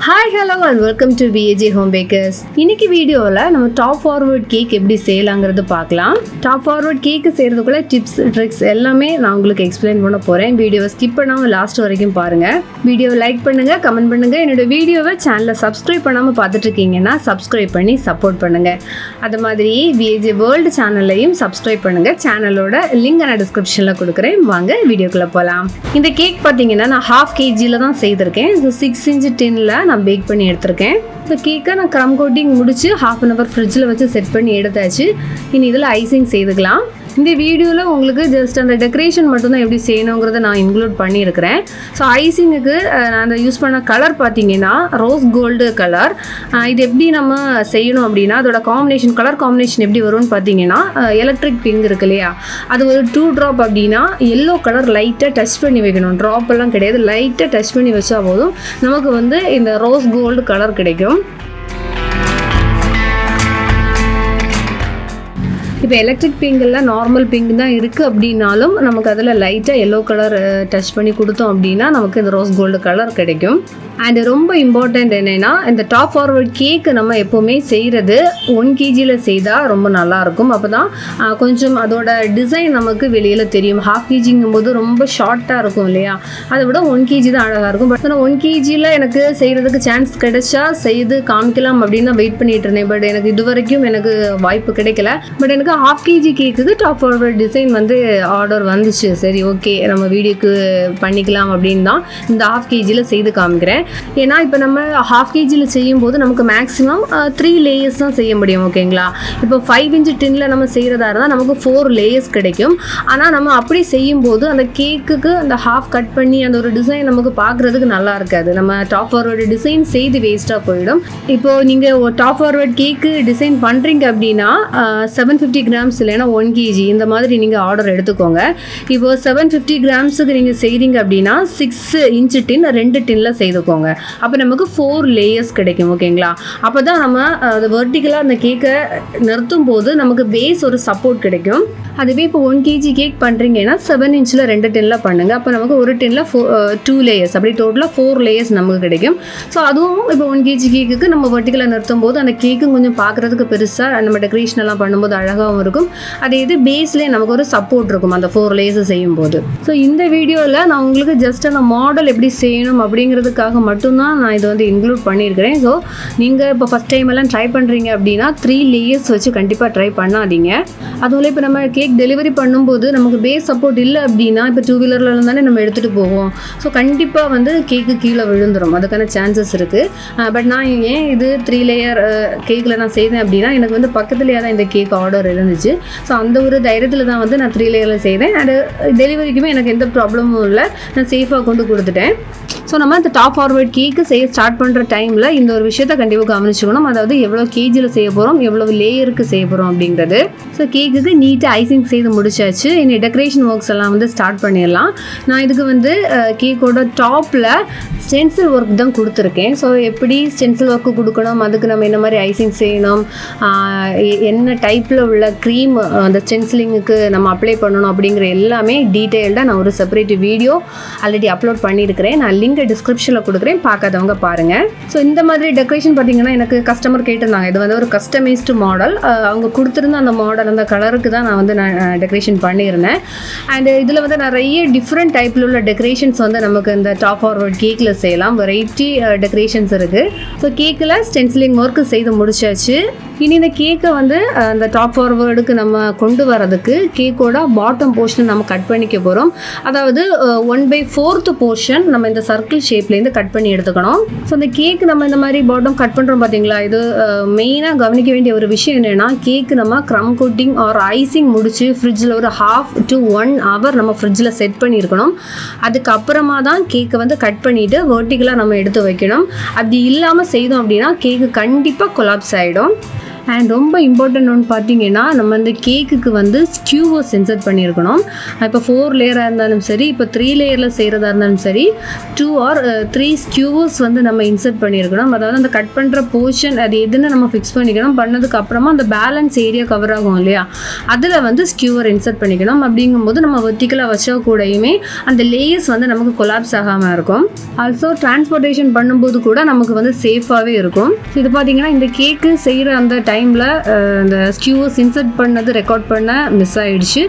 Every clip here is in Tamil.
Hi, hello and welcome to BAJ Home Bakers. இன்னைக்கு வீடியோவில் நம்ம டாப் ஃபார்வர்ட் கேக் எப்படி செய்யலாங்கிறது பார்க்கலாம். டாப் ஃபார்வர்ட் கேக்கு செய்கிறதுக்குள்ள டிப்ஸ் ட்ரிக்ஸ் எல்லாமே நான் உங்களுக்கு எக்ஸ்பிளைன் பண்ண போகிறேன். வீடியோவை ஸ்கிப் பண்ணாமல் லாஸ்ட் வரைக்கும் பாருங்கள். வீடியோவை லைக் பண்ணுங்கள், கமெண்ட் பண்ணுங்கள். என்னோடய வீடியோவை சேனலை சப்ஸ்கிரைப் பண்ணாமல் பார்த்துட்டு இருக்கீங்கன்னா சப்ஸ்கிரைப் பண்ணி சப்போர்ட் பண்ணுங்கள். அது மாதிரி BAJ வேர்ல்டு சேனல்லையும் சப்ஸ்கிரைப் பண்ணுங்கள். சேனலோட லிங்க் நான் டிஸ்கிரிப்ஷனில் கொடுக்குறேன். வாங்க வீடியோக்குள்ளே போகலாம். இந்த கேக் பார்த்தீங்கன்னா நான் 1/2 kg தான் செய்திருக்கேன். 6 inch டின்னில் நான் பேக் பண்ணி எடுத்திருக்கேன். இந்த கேக்கை நான் க்ரம் கோட்டிங் முடிச்சு 1/2 hour ஃப்ரிட்ஜில் வச்சு செட் பண்ணி எடுத்தாச்சு. இனி இதில் ஐசிங் செய்துக்கலாம். இந்த வீடியோவில் உங்களுக்கு ஜஸ்ட் அந்த டெக்கரேஷன் மட்டும்தான் எப்படி செய்யணுங்கிறத நான் இன்க்ளூட் பண்ணியிருக்கிறேன். ஸோ ஐசிங்குக்கு நான் அந்த யூஸ் பண்ண கலர் பார்த்தீங்கன்னா ரோஸ் கோல்டு கலர். இது எப்படி நம்ம செய்யணும் அப்படின்னா அதோட கலர் காம்பினேஷன் எப்படி வரும்னு பார்த்தீங்கன்னா எலக்ட்ரிக் பிங்க் இருக்கு இல்லையா, அது ஒரு 2 drop அப்படின்னா எல்லோ கலர் லைட்டாக டச் பண்ணி வைக்கணும். ட்ராப் எல்லாம் கிடையாது, லைட்டாக டச் பண்ணி வச்சா போதும் நமக்கு வந்து இந்த ரோஸ் கோல்டு கலர் கிடைக்கும். இப்போ எலக்ட்ரிக் பிங்கில் நார்மல் பிங்க் தான் இருக்குது அப்படின்னாலும் நமக்கு அதில் லைட்டாக எல்லோ கலர் டச் பண்ணி கொடுத்தோம் அப்படின்னா நமக்கு இந்த ரோஸ் கோல்டு கலர் கிடைக்கும். அண்ட் ரொம்ப இம்பார்ட்டண்ட் என்னென்னா இந்த டாப் ஃபார்வர்ட் கேக்கு நம்ம எப்போவுமே செய்கிறது 1 kg செய்தால் ரொம்ப நல்லாயிருக்கும். அப்போ தான் கொஞ்சம் அதோட டிசைன் நமக்கு வெளியில் தெரியும். 1/2 kgங்கும் போது ரொம்ப ஷார்ட்டாக இருக்கும் இல்லையா, அதை விட 1 kg தான் அழகாக இருக்கும். பட் நான் 1 kgயில் எனக்கு செய்கிறதுக்கு சான்ஸ் கிடைச்சா செய்து காமிக்கலாம் அப்படின்னு தான் வெயிட் பண்ணிகிட்டு இருந்தேன். பட் எனக்கு இது வரைக்கும் எனக்கு வாய்ப்பு கிடைக்கல. பட் எனக்கு 1/2 kg கேக்குக்கு டாப் ஃபார்வர்ட் டிசைன் வந்து ஆர்டர் வந்துச்சு. சரி, ஓகே, நம்ம வீடியோக்கு பண்ணிக்கலாம் அப்படின்னு தான் இந்த 1/2 kgயில் செய்து காமிக்கிறேன். ஏன்னா இப்போ நம்ம 1/2 kgயில் செய்யும்போது நமக்கு மேக்ஸிமம் 3 லேயர்ஸ் தான் செய்ய முடியும். ஓகேங்களா, இப்போ 5 inch டின்னில் நம்ம செய்கிறதா இருந்தால் நமக்கு 4 லேயர்ஸ் கிடைக்கும். ஆனால் நம்ம அப்படி செய்யும்போது அந்த கேக்குக்கு அந்த ஹாஃப் கட் பண்ணி அந்த ஒரு டிசைன் நமக்கு பார்க்குறதுக்கு நல்லா இருக்காது. நம்ம டாப் ஃபார்வர்டு டிசைன் செய்து வேஸ்ட்டாக போயிடும். இப்போது நீங்கள் ஒரு டாப் ஃபார்வர்ட் கேக்கு டிசைன் பண்ணுறீங்க அப்படின்னா 750 grams இல்லைன்னா 1 kg இந்த மாதிரி நீங்கள் ஆர்டர் எடுத்துக்கோங்க. இப்போது 750 gramஸுக்கு நீங்கள் செய்கிறீங்க அப்படின்னா 6 inch டின் 2 டின்னில் செய்துக்கோங்க. அப்போ நமக்கு 4 லேயர்ஸ் கிடைக்கும். ஓகேங்களா, அப்போ தான் நம்ம அது வெர்டிக்கலாக அந்த கேக்கை நிறுத்தும் போது நமக்கு பேஸ் ஒரு சப்போர்ட் கிடைக்கும். அதுவே இப்போ 1 kg கேக் பண்ணுறீங்கன்னா 7 inchல 2 டின்னில் பண்ணுங்கள். அப்போ நமக்கு ஒரு டின்னில் 2 லேயர்ஸ், அப்படி டோட்டலாக 4 லேயர்ஸ் நமக்கு கிடைக்கும். ஸோ அதுவும் இப்போ 1 kg கேக்குக்கு நம்ம வெர்டிக்கலாக நிறுத்தும் போது அந்த கேக்கும் கொஞ்சம் பார்க்குறதுக்கு பெருசாக நம்ம டெக்கரேஷன் எல்லாம் பண்ணும்போது அழகாகவும் இருக்கும். அதே இது பேஸ்லேயே நமக்கு ஒரு சப்போர்ட் இருக்கும் அந்த 4 லேயர்ஸ் செய்யும் போது. ஸோ இந்த வீடியோவில் நான் உங்களுக்கு ஜஸ்ட் அந்த மாடல் எப்படி செய்யணும் அப்படிங்கிறதுக்காக மட்டும்தான் நான் இதை வந்து இன்க்ளூட் பண்ணியிருக்கிறேன். ஸோ நீங்கள் இப்போ ஃபஸ்ட் டைம் எல்லாம் ட்ரை பண்ணுறீங்க அப்படின்னா 3 லேயர்ஸ் வச்சு கண்டிப்பாக ட்ரை பண்ணாதீங்க. அதுவும் இப்போ நம்ம கேக் டெலிவரி பண்ணும்போது நமக்கு பேஸ் சப்போர்ட் இல்லை அப்படின்னா இப்போ 2 wheelerல தானே நம்ம எடுத்துகிட்டு போவோம். ஸோ கண்டிப்பாக வந்து கேக்கு கீழே விழுந்துடும், அதுக்கான சான்சஸ் இருக்குது. பட் நான் ஏன் இது 3 லேயர் கேக்கில் நான் செய்தேன் அப்படின்னா எனக்கு வந்து பக்கத்துலேயே தான் இந்த கேக் ஆர்டர் இருந்துச்சு. ஸோ அந்த ஒரு தைரியத்தில் தான் வந்து நான் 3 லேயரில் செய்தேன். அண்ட் டெலிவரிக்குமே எனக்கு எந்த ப்ராப்ளமும் இல்லை, நான் சேஃபாக கொண்டு கொடுத்துட்டேன். ஸோ நம்ம இந்த டாப் ஃபார்வர்ட் கேக்கு செய்ய ஸ்டார்ட் பண்ணுற டைமில் இந்த ஒரு விஷயத்தை கண்டிப்பாக கவனிச்சுக்கணும். அதாவது எவ்வளோ கேஜியில் செய்ய போகிறோம், எவ்வளோ லேயருக்கு செய்ய போகிறோம் அப்படிங்கிறது. ஸோ கேக்குக்கு நீட்டாக ஐசிங் செய்து முடிச்சாச்சு. இனி டெக்கரேஷன் ஒர்க்ஸ் எல்லாம் வந்து ஸ்டார்ட் பண்ணிடலாம். நான் இதுக்கு வந்து கேக்கோட டாப்பில் ஸ்டென்சில் ஒர்க் தான் கொடுத்துருக்கேன். ஸோ எப்படி ஸ்டென்சில் ஒர்க்கு கொடுக்கணும், அதுக்கு நம்ம என்ன மாதிரி ஐசிங் செய்யணும், என்ன டைப்பில் உள்ள க்ரீம் அந்த ஸ்டென்சிலிங்குக்கு நம்ம அப்ளை பண்ணணும் அப்படிங்கிற எல்லாமே டீட்டெயில்டாக நான் ஒரு செப்பரேட் வீடியோ ஆல்ரெடி அப்லோட் பண்ணியிருக்கிறேன். நான் லிங்க் டிஸ்கிரிப்ஷனில் கொடுக்குறேன், பார்க்காதவங்க பாருங்கள். ஸோ இந்த மாதிரி டெக்கரேஷன் பார்த்தீங்கன்னா எனக்கு கஸ்டமர் கேட்டிருந்தாங்க. இது வந்து ஒரு கஸ்டமைஸ்டு மாடல், அவங்க கொடுத்துருந்த அந்த மாடல் அந்த கலருக்கு தான் நான் வந்து டெக்கரேஷன் பண்ணியிருந்தேன். அண்ட் இதில் வந்து நிறைய டிஃப்ரெண்ட் டைப்பில் உள்ள டெக்கரேஷன்ஸ் வந்து நமக்கு இந்த டாப் ஃபார்வர்ட் கேக்கில் செய்யலாம். வெரைட்டி டெக்கரேஷன்ஸ் இருக்குது. ஸோ கேக்கில் ஸ்டென்சிலிங் ஒர்க்கு செய்து முடிச்சாச்சு. இனி இந்த கேக்கை வந்து அந்த டாப் ஃபார்வர்டுக்கு நம்ம கொண்டு வரதுக்கு கேக்கோட பாட்டம் போர்ஷன் நம்ம கட் பண்ணிக்க போகிறோம். அதாவது 1/4 போர்ஷன் நம்ம இந்த சர்க்கிள் ஷேப்லேருந்து கட் பண்ணி எடுத்துக்கணும். ஸோ இந்த கேக்கு நம்ம இந்த மாதிரி பாட்டம் கட் பண்ணுறோம் பார்த்தீங்களா, இது மெயினாக கவனிக்க வேண்டிய ஒரு விஷயம் என்னென்னா கேக்கு நம்ம க்ரம் கோட்டிங் ஆர் ஐசிங் முடிச்சு ஃப்ரிட்ஜில் ஒரு 1/2 to 1 hour நம்ம ஃப்ரிட்ஜில் செட் பண்ணியிருக்கணும். அதுக்கப்புறமா தான் கேக்கை வந்து கட் பண்ணிவிட்டு வெர்டிக்கலாக நம்ம எடுத்து வைக்கணும். அப்படி இல்லாமல் செய்தோம் அப்படின்னா கேக்கு கண்டிப்பாக கொலாப்ஸ் ஆகிடும். அண்ட் ரொம்ப இம்பார்ட்டன்ட் ஒன்று பார்த்தீங்கன்னா நம்ம இந்த கேக்குக்கு வந்து ஸ்கியூவர்ஸ் இன்சர்ட் பண்ணியிருக்கணும். இப்போ 4 லேயராக இருந்தாலும் சரி, இப்போ 3 லேயரில் செய்கிறதா இருந்தாலும் சரி 2 or 3 ஸ்கியூவர்ஸ் வந்து நம்ம இன்சர்ட் பண்ணியிருக்கணும். அதாவது அந்த கட் பண்ணுற போர்ஷன் அது எதுன்னு நம்ம ஃபிக்ஸ் பண்ணிக்கணும். பண்ணதுக்கு அப்புறமா அந்த பேலன்ஸ் ஏரியா கவர் ஆகும் இல்லையா, அதில் வந்து ஸ்கியூவர் இன்சர்ட் பண்ணிக்கணும். அப்படிங்கும்போது நம்ம வெர்டிக்கலாக வச்சா கூடயுமே அந்த லேயர்ஸ் வந்து நமக்கு கொலாப்ஸ் ஆகாமல் இருக்கும். ஆல்சோ டிரான்ஸ்போர்ட்டேஷன் பண்ணும்போது கூட நமக்கு வந்து சேஃபாகவே இருக்கும். இது பார்த்தீங்கன்னா இந்த கேக்கு செய்கிற அந்த டைமில் இந்த ஸ்கியூவர்ஸ் இன்சர்ட் பண்ணது ரெக்கார்ட் பண்ண மிஸ் ஆகிடுச்சு.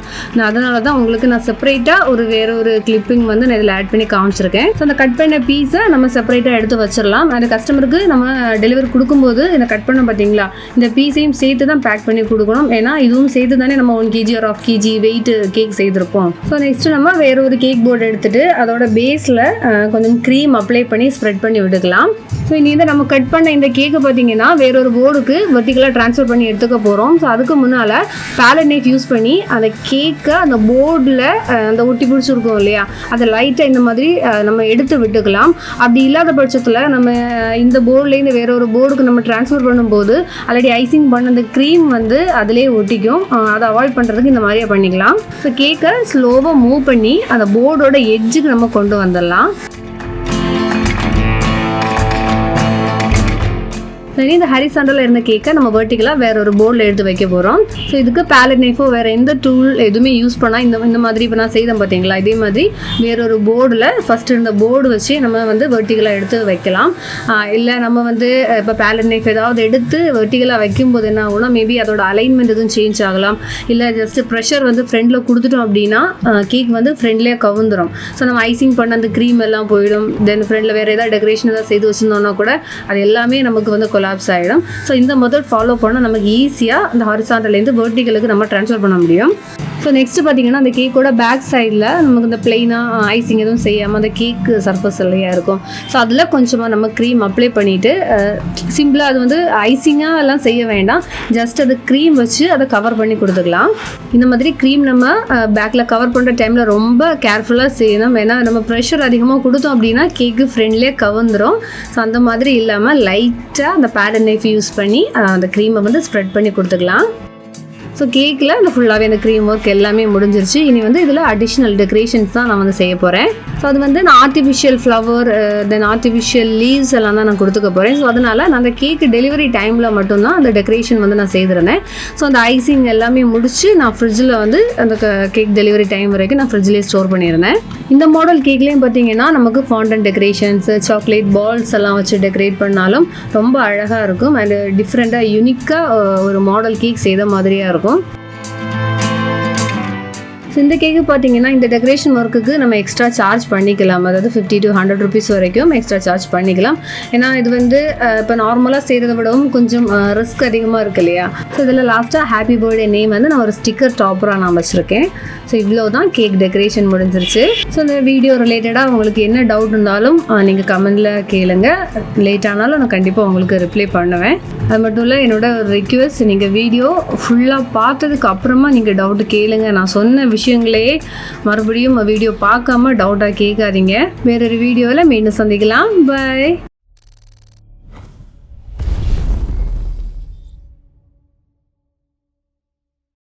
அதனால தான் உங்களுக்கு நான் செப்பரேட்டாக வேற ஒரு கிளிப்பிங் வந்து நான் இதில் ஆட் பண்ணி காமிச்சிருக்கேன். ஸோ அந்த கட் பண்ண பீஸை நம்ம செப்பரேட்டாக எடுத்து வச்சிடலாம். அந்த கஸ்டமருக்கு நம்ம டெலிவரி கொடுக்கும்போது இந்த கட் பண்ண பார்த்தீங்களா இந்த பீஸையும் சேர்த்து தான் பேக் பண்ணி கொடுக்கணும். ஏன்னா இதுவும் சேர்த்து தானே நம்ம 1 kg or 1/2 kg weight cake செய்திருப்போம். ஸோ நெக்ஸ்ட்டு நம்ம வேற ஒரு கேக் போர்டு எடுத்துகிட்டு அதோட பேஸில் கொஞ்சம் க்ரீம் அப்ளை பண்ணி ஸ்ப்ரெட் பண்ணி விட்டுக்கலாம். ஸோ இனி வந்து நம்ம கட் பண்ண இந்த கேக்கு பார்த்தீங்கன்னா வேறொரு போர்டுக்கு வெர்டிக்கலாக ட்ரான்ஸ்ஃபர் பண்ணி எடுத்துக்க போகிறோம். ஸோ அதுக்கு முன்னால் பேலட் நைஃப் யூஸ் பண்ணி அந்த கேக்கை அந்த போர்டில் அந்த ஒட்டி பிடிச்சிருக்கோம் இல்லையா, அதை லைட்டாக இந்த மாதிரி நம்ம எடுத்து விட்டுக்கலாம். அப்படி இல்லாத பட்சத்தில் நம்ம இந்த போர்ட்லேருந்து வேற ஒரு போர்டுக்கு நம்ம ட்ரான்ஸ்ஃபர் பண்ணும்போது ஆல்ரெடி ஐசிங் பண்ண அந்த க்ரீம் வந்து அதிலே ஒட்டிக்கும். அதை அவாய்ட் பண்ணுறதுக்கு இந்த மாதிரியே பண்ணிக்கலாம். ஸோ கேக்கை ஸ்லோவாக மூவ் பண்ணி அந்த போர்டோட எட்ஜுக்கு நம்ம கொண்டு வந்துடலாம். சரி, இந்த ஹரிசாண்டலில் இருந்த கேக்கை நம்ம வெர்டிக்கலாக வேற ஒரு போர்டில் எடுத்து வைக்க போகிறோம். ஸோ இதுக்கு பேலட் நைஃபோ வேறு எந்த டூல் எதுவுமே யூஸ் பண்ணால் இந்த மாதிரி இப்போ நான் செய்தேன் பார்த்தீங்களா, இதே மாதிரி வேறொரு போர்டில் ஃபஸ்ட்டு இருந்த போர்டு வச்சு நம்ம வந்து வெர்டிக்கலாக எடுத்து வைக்கலாம். இல்லை நம்ம வந்து இப்போ பேலட் நைஃப் ஏதாவது எடுத்து வெர்டிக்கலாக வைக்கும்போது என்ன ஆகும்னா மேபி அதோட அலைன்மெண்ட் எதுவும் சேஞ்ச் ஆகலாம். இல்லை ஜஸ்ட் ப்ரெஷர் வந்து ஃப்ரெண்டில் கொடுத்துட்டோம் அப்படின்னா கேக் வந்து ஃப்ரெண்ட்லேயே கவுந்துடும். ஸோ நம்ம ஐசிங் பண்ண அந்த க்ரீம் எல்லாம் போயிடும். தென் ஃப்ரெண்டில் வேறு ஏதாவது டெக்கரேஷன் ஏதாவது செய்து வச்சுருந்தோம்னா கூட அது எல்லாமே நமக்கு வந்து கொலாப்ஸ் ஆகிடும். ஸோ இந்த மெத்தட் ஃபாலோ பண்ணால் நமக்கு ஈஸியாக அந்த ஹாரிசாண்டல்லேருந்து வெர்டிக்கலுக்கு நம்ம ட்ரான்ஸ்ஃபர் பண்ண முடியும். ஸோ நெக்ஸ்ட்டு பார்த்தீங்கன்னா அந்த கேக்கோட பேக் சைடில் நமக்கு இந்த பிளெயினாக ஐசிங் எதுவும் செய்யாமல் அந்த கேக்கு சர்ஃபஸ் இல்லையா இருக்கும். ஸோ அதில் கொஞ்சமாக நம்ம க்ரீம் அப்ளை பண்ணிவிட்டு சிம்பிளாக அது வந்து ஐசிங்காக எல்லாம் செய்ய வேண்டாம், ஜஸ்ட் அது க்ரீம் வச்சு அதை கவர் பண்ணி கொடுத்துக்கலாம். இந்த மாதிரி க்ரீம் நம்ம பேக்கில் கவர் பண்ணுற டைமில் ரொம்ப கேர்ஃபுல்லாக செய்யணும். ஏன்னா நம்ம ப்ரெஷர் அதிகமாக கொடுத்தோம் அப்படின்னா கேக்கு ஃப்ரெண்ட்லேயே கவர்ந்துடும். ஸோ அந்த மாதிரி இல்லாமல் லைட்டாக அந்த பேலட் நைஃப் யூஸ் பண்ணி அந்த க்ரீமை வந்து ஸ்ப்ரெட் பண்ணி கொடுத்துக்கலாம். ஸோ கேக்கில் இந்த ஃபுல்லாகவே அந்த க்ரீம் ஒர்க் எல்லாமே முடிஞ்சிருச்சு. இனி வந்து இதில் அடிஷ்னல் டெக்கரேஷன்ஸ் தான் நான் வந்து செய்ய போகிறேன். ஸோ அது வந்து நான் ஆர்டிஃபிஷியல் ஃப்ளவர் தென் ஆர்டிஃபிஷியல் லீவ்ஸ் எல்லாம் தான் நான் கொடுத்துக்க போகிறேன். ஸோ அதனால் நான் அந்த கேக்கு டெலிவரி டைமில் மட்டும்தான் அந்த டெக்கரேஷன் வந்து நான் செய்திருந்தேன். ஸோ அந்த ஐசிங் எல்லாமே முடிச்சு நான் ஃப்ரிட்ஜில் வந்து அந்த கேக் டெலிவரி டைம் வரைக்கும் நான் ஃப்ரிட்ஜ்லேயே ஸ்டோர் பண்ணியிருந்தேன். இந்த மாடல் கேக்லேயும் பார்த்தீங்கன்னா நமக்கு ஃபாண்டன் டெக்கரேஷன்ஸ் சாக்லேட் பால்ஸ் எல்லாம் வச்சு டெக்கரேட் பண்ணாலும் ரொம்ப அழகாக இருக்கும். அண்ட் டிஃப்ரெண்ட்டாக யூனிக்காக ஒரு மாடல் கேக் செய்த மாதிரியாக இருக்கும். ஸோ இந்த கேக்கு பார்த்தீங்கன்னா இந்த டெக்கரேஷன் ஒர்க்குக்கு நம்ம எக்ஸ்ட்ரா சார்ஜ் பண்ணிக்கலாம். அதாவது 50 to 100 rupees வரைக்கும் எக்ஸ்ட்ரா சார்ஜ் பண்ணிக்கலாம். ஏன்னா இது வந்து இப்போ நார்மலாக செய்கிறத விடவும் கொஞ்சம் ரிஸ்க் அதிகமாக இருக்கு இல்லையா. ஸோ இதில் லாஸ்ட்டாக ஹாப்பி பர்த்டே நேம் வந்து நான் ஒரு ஸ்டிக்கர் டாப்பராக நான் வச்சுருக்கேன். ஸோ இவ்வளோ தான் கேக் டெக்கரேஷன் முடிஞ்சிருச்சு. ஸோ இந்த வீடியோ ரிலேட்டடாக உங்களுக்கு என்ன டவுட் இருந்தாலும் நீங்கள் கமெண்டில் கேளுங்க. லேட் ஆனாலும் நான் கண்டிப்பாக உங்களுக்கு ரிப்ளை பண்ணுவேன். அது மட்டும் இல்லை என்னோட ஒரு ரிக்வெஸ்ட், நீங்கள் வீடியோ ஃபுல்லாக பார்த்ததுக்கு அப்புறமா நீங்கள் டவுட்டு கேளுங்க. நான் சொன்ன விஷயங்களே மறுபடியும் வீடியோ பார்க்காம டவுட்டாக கேட்காதீங்க. வேறொரு வீடியோவில் மீண்டும் சந்திக்கலாம். பை.